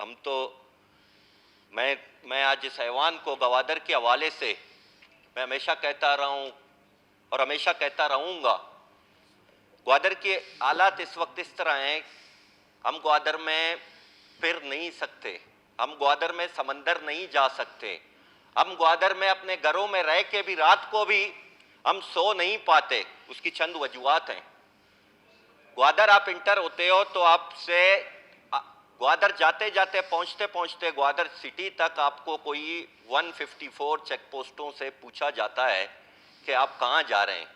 हम तो मैं आज इस हैवान को गवादर के हवाले से मैं हमेशा कहता रहा हूं और हमेशा कहता रहूंगा। ग्वादर के हालात इस वक्त इस तरह हैं, हम ग्वादर में फिर नहीं सकते, हम ग्वादर में समंदर नहीं जा सकते, हम ग्वादर में अपने घरों में रह के भी रात को भी हम सो नहीं पाते। उसकी चंद वजूहात हैं। ग्वादर आप इंटर होते हो तो आपसे ग्वादर जाते जाते पहुंचते पहुंचते ग्वादर सिटी तक आपको कोई 154 चेक पोस्टों से पूछा जाता है कि आप कहाँ जा रहे हैं।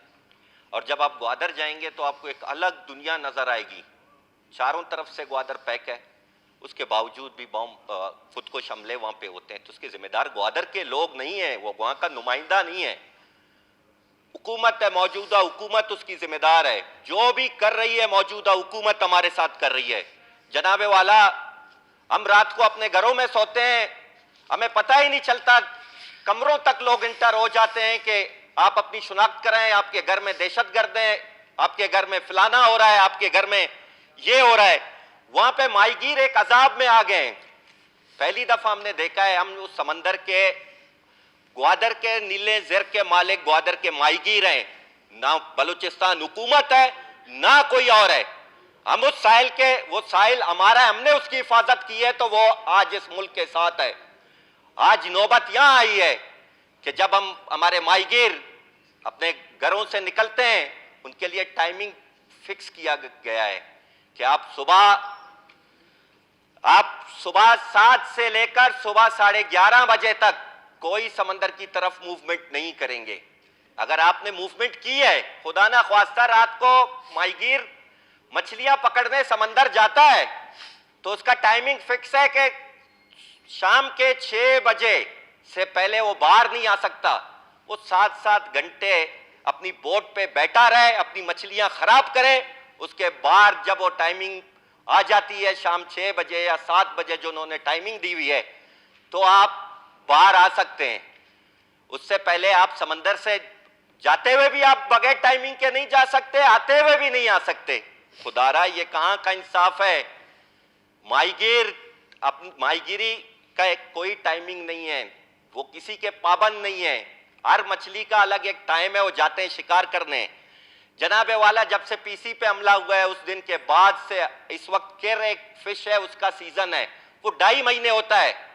और जब आप ग्वादर जाएंगे तो आपको एक अलग दुनिया नजर आएगी। चारों तरफ से ग्वादर पैक है, उसके बावजूद भी बॉम्ब खुदकुश हमले वहां पे होते हैं। तो उसके जिम्मेदार ग्वादर के लोग नहीं है, वो वहां का नुमाइंदा नहीं है, हुकूमत है, मौजूदा हुकूमत उसकी जिम्मेदार है। जो भी कर रही है मौजूदा हुकूमत हमारे साथ कर रही है। जनाबे वाला, हम रात को अपने घरों में सोते हैं, हमें पता ही नहीं चलता, कमरों तक लोग इंटर हो जाते हैं कि आप अपनी शुनाख्त कराएं, आपके घर में दहशतगर्द हैं, आपके घर में फलाना हो रहा है, आपके घर में ये हो रहा है। वहां पे माहीगीर एक अजाब में आ गए। पहली दफा हमने देखा है, हम उस समंदर के ग्वादर के नीले ज़र के मालिक ग्वादर के माहीगीर हैं, ना बलूचिस्तान हुकूमत है ना कोई और है। हम उस साहिल के, वो साहिल हमारा है, हमने उसकी हिफाजत की है, तो वो आज इस मुल्क के साथ है। आज नौबत यहां आई है कि जब हम हमारे माहीगीर अपने घरों से निकलते हैं, उनके लिए टाइमिंग फिक्स किया गया है कि आप सुबह 7 से लेकर सुबह 11:30 बजे तक कोई समंदर की तरफ मूवमेंट नहीं करेंगे। अगर आपने मूवमेंट की है, खुदा ना ख्वास्ता रात को माहीगीर मछलियां पकड़ने समंदर जाता है, तो उसका टाइमिंग फिक्स है कि शाम के 6 बजे से पहले वो बाहर नहीं आ सकता। वो 7-7 घंटे अपनी बोट पे बैठा रहे, अपनी मछलियां खराब करे, उसके बाद जब वो टाइमिंग आ जाती है शाम 6 बजे या 7 बजे जो उन्होंने टाइमिंग दी हुई है, तो आप बाहर आ सकते हैं। उससे पहले आप समंदर से जाते हुए भी आप बगैर टाइमिंग के नहीं जा सकते, आते हुए भी नहीं आ सकते। खुदारा ये कहां का इंसाफ है। माहीगीरी का कोई टाइमिंग नहीं है, वो किसी के पाबंद नहीं है। हर मछली का अलग एक टाइम है, वो जाते हैं शिकार करने। जनाबे वाला, जब से पीसी पे हमला हुआ है उस दिन के बाद से इस वक्त केर एक फिश है, उसका सीजन है, वो 2.5 महीने होता है।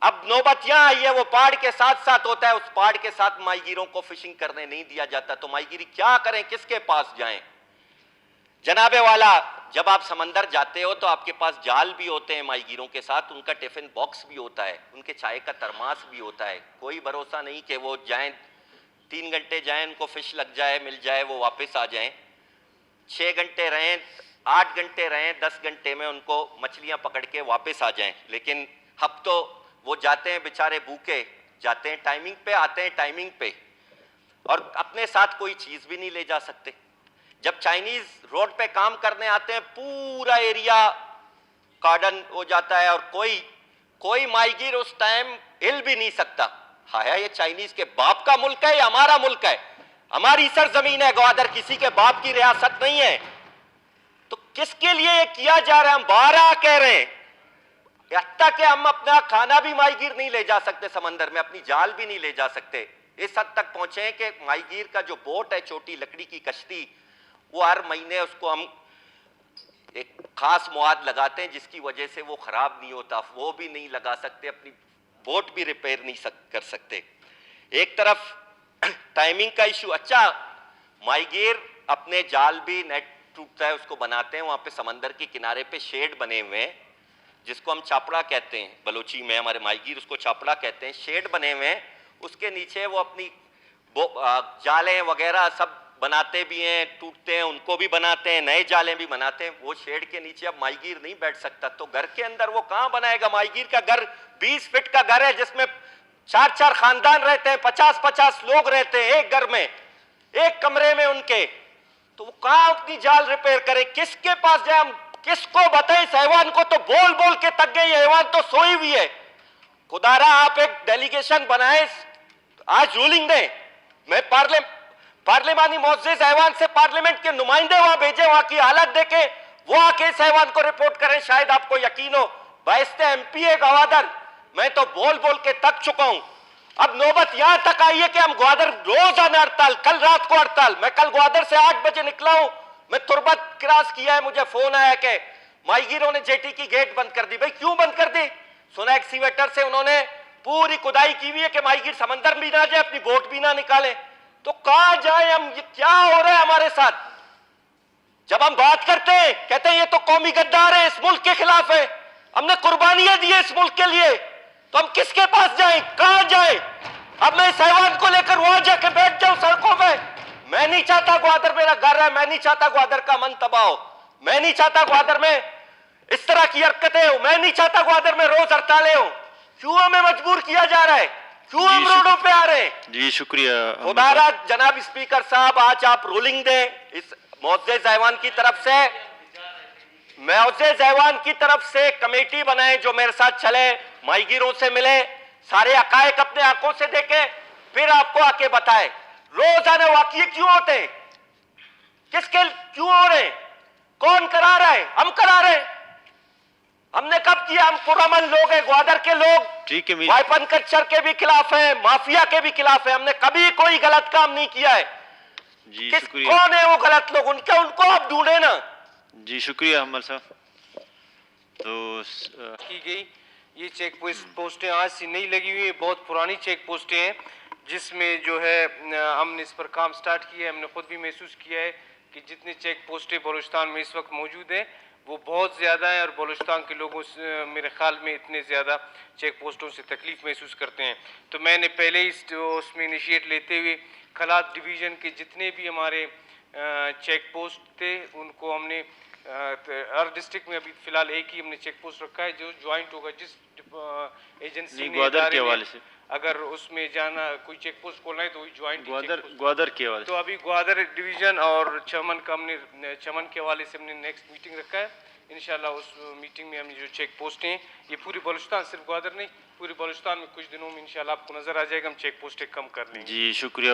अब नौबत यहां आई है, वो पहाड़ के साथ साथ होता है, उस पहाड़ के साथ माहीगीरों को फिशिंग करने नहीं दिया जाता। तो माहीगीरी क्या करें, किसके पास जाएं। जनाबे वाला, जब आप समंदर जाते हो तो आपके पास जाल भी होते हैं माहीगीरों के साथ, उनका टिफिन बॉक्स भी होता है, उनके चाय का थर्मास भी होता है। कोई भरोसा नहीं कि वो जाएं, 3 घंटे जाएं, उनको फिश लग जाए, मिल जाए, वो वापस आ जाएं। 6 घंटे रहें, 8 घंटे रहें, 10 घंटे में उनको मछलियां पकड़ के वापस आ जाएं। लेकिन अब तो वो जाते हैं बेचारे भूखे, जाते हैं टाइमिंग पे, आते हैं टाइमिंग पे, और अपने साथ कोई चीज भी नहीं ले जा सकते। जब चाइनीज रोड पे काम करने आते हैं, पूरा एरिया कार्डन हो जाता है और कोई माहीगीर उस टाइम हिल भी नहीं सकता। हाय, ये चाइनीज के बाप का मुल्क है या हमारा मुल्क है? हमारी सरजमीन है ग्वादर, किसी के बाप की रियासत नहीं है। तो किसके लिए ये किया जा रहा है? हम 12 कह रहे हैं, हत्ता कि हम अपना खाना भी माहीगीर नहीं ले जा सकते समंदर में, अपनी जाल भी नहीं ले जा सकते। इस हद तक पहुंचे हैं कि माहीगीर का जो बोट है, छोटी लकड़ी की कश्ती, वो हर महीने उसको हम एक खास मवाद लगाते हैं जिसकी वजह से वो खराब नहीं होता, वो भी नहीं लगा सकते, अपनी बोट भी रिपेयर नहीं कर सकते। एक तरफ टाइमिंग का इशू। अच्छा, माहीगीर अपने जाल भी, नेट टूटता है उसको बनाते हैं, वहां पे समंदर के किनारे पे शेड बने हुए हैं जिसको हम चापड़ा कहते हैं, बलोची में हमारे माहीगीर उसको चापड़ा कहते हैं। शेड बने हुए हैं, उसके नीचे वो अपनी जालें वगैरह सब बनाते भी हैं, टूटते हैं उनको भी बनाते हैं, नए जाले भी बनाते हैं। वो शेड के नीचे अब माहीगीर नहीं बैठ सकता, तो घर के अंदर वो कहां बनाएगा? माहीगीर का घर 20 फीट का घर है जिसमें 4-4 खानदान रहते हैं, 50-50 लोग रहते हैं एक घर में, एक कमरे में उनके। तो वो कहां अपनी जाल रिपेयर करे? किसके पास जाए? हम किसको बताएं? इस हैवान को तो बोल बोल के थक गई, हैवान तो सोई हुई है। खुदारा, आप एक डेलीगेशन बनाए, आज रूलिंग दें। मैं पार्लिमानी मोअज़्ज़िज़ हैवान से पार्लियामेंट के नुमाइंदे वहां भेजे, वहां की हालत देखे, वो आके इस हैवान को रिपोर्ट करें, शायद आपको यकीन हो। बैसते एमपी है गवादर। मैं तो बोल बोल के थक चुका हूं। अब नौबत यहां तक आई है कि हम ग्वादर रोजाना हड़ताल, कल रात को हड़ताल। मैं कल ग्वादर से 8 बजे निकला हूं, मैं तुरबत क्रॉस किया है, मुझे फोन आया कि माहीगीरों ने जेटी की गेट बंद कर दी। भाई क्यों बंद कर दी? सुना एक्सीवेटर से उन्होंने पूरी खुदाई की हुई है कि माहीगीर समंदर भी ना जाए, अपनी बोट भी ना निकाले। तो कहां जाए हम? ये क्या हो रहा है हमारे साथ? जब हम बात करते हैं कहते हैं ये तो कौमी गद्दार है, इस मुल्क के खिलाफ है, हमने कुर्बानियां दी है इस मुल्क के लिए, तो हम किसके पास जाएं, कहां जाएं? अब मैं इस हैवान को लेकर वहां जाके बैठ जाऊं सड़कों पे? मैं नहीं चाहता ग्वादर मेरा घर है, मैं नहीं चाहता ग्वादर का मन तबाह हो, मैं नहीं चाहता ग्वादर में इस तरह की हरकतें हो, मैं नहीं चाहता ग्वादर में रोज हड़तालें हो। क्यों हमें मजबूर किया जा रहा है? क्यों हम रोडों पे आ रहे हैं? जी शुक्रिया। खुदारा जनाब स्पीकर साहब, आज आप रूलिंग दें इस मुअज़्ज़ज़ ऐवान की तरफ से, मुअज़्ज़ज़ ऐवान की तरफ से कमेटी बनाए जो मेरे साथ चले, माहीगीरों से मिले, सारे हकायक अपने आंखों से देखे, फिर आपको आके बताए रोजाना वाकये क्यों होते हैं, किसके क्यों हो रहे हैं, कौन करा रहा है? हम करा रहे हैं। हमने कब किया? हम पुरअमन लोग हैं, ग्वादर के लोग ठीक है, वाइपन कल्चर के भी खिलाफ है, माफिया के भी खिलाफ है, हमने कभी कोई गलत काम नहीं किया है। जी किस शुक्रिया। कौन है वो गलत लोग? उनको आप ढूंढे ना। जी शुक्रिया अमल साहब। तो की गई ये चेक पोस्टें आज से नहीं लगी हुई, बहुत पुरानी चेक पोस्टें हैं, जिसमें जो है हमने इस पर काम स्टार्ट किया है। हमने खुद भी महसूस किया है कि जितने चेक पोस्टें बलूचिस्तान में इस वक्त मौजूद हैं वो बहुत ज़्यादा है, और बलूचिस्तान के लोगों से मेरे ख्याल में इतने ज़्यादा चेक पोस्टों से तकलीफ़ महसूस करते हैं। तो मैंने पहले ही उसमें इनिशिएट लेते हुए खलात डिवीज़न के जितने भी हमारे चेक पोस्ट थे उनको हमने हर डिस्ट्रिक्ट में, अभी फ़िलहाल एक ही हमने चेक पोस्ट रखा है जो ज्वाइंट होगा, जिस एजेंसी ग्वादर के हवाले से अगर उसमें जाना कोई चेक पोस्ट खोलना है तो वही ज्वाइंट ग्वादर के हवाले से। तो अभी ग्वादर डिवीज़न और चमन का हमने, चमन के हवाले से हमने नेक्स्ट मीटिंग रखा है। इंशाल्लाह उस मीटिंग में हमने जो चेक पोस्टें हैं, ये पूरी बलूचिस्तान, सिर्फ ग्वादर नहीं, पूरी बलूचिस्तान में कुछ दिनों में इंशाल्लाह आपको नजर आ जाएगा, हम चेक पोस्टें कम कर लेंगे। जी शुक्रिया।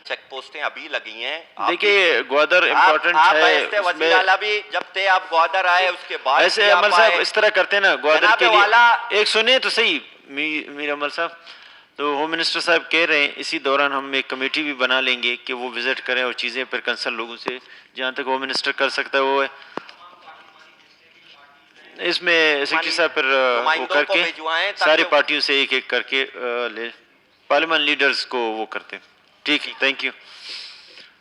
चेक पोस्टें अभी लगी हैं। देखिए ग्वादर इम्पोर्टेंट है, वज़ीर भी जब से आप ग्वादर आए उसके बाद ऐसे अमल साहब इस तरह करते हैं ना ग्वादर के लिए। एक सुनिए तो सही मीर अमल साहब, तो होम मिनिस्टर साहब कह रहे हैं इसी दौरान हम एक कमेटी भी बना लेंगे कि वो विजिट करें और चीज़ें पर कंसर्न लोगों से जहाँ तक होम मिनिस्टर कर सकता है वो है, इसमें सेक्रेटरी साहब पर वो करके सारी पार्टियों से एक एक करके ले पार्लियामेंट लीडर्स को वो करते हैं। ठीक है, थैंक यू।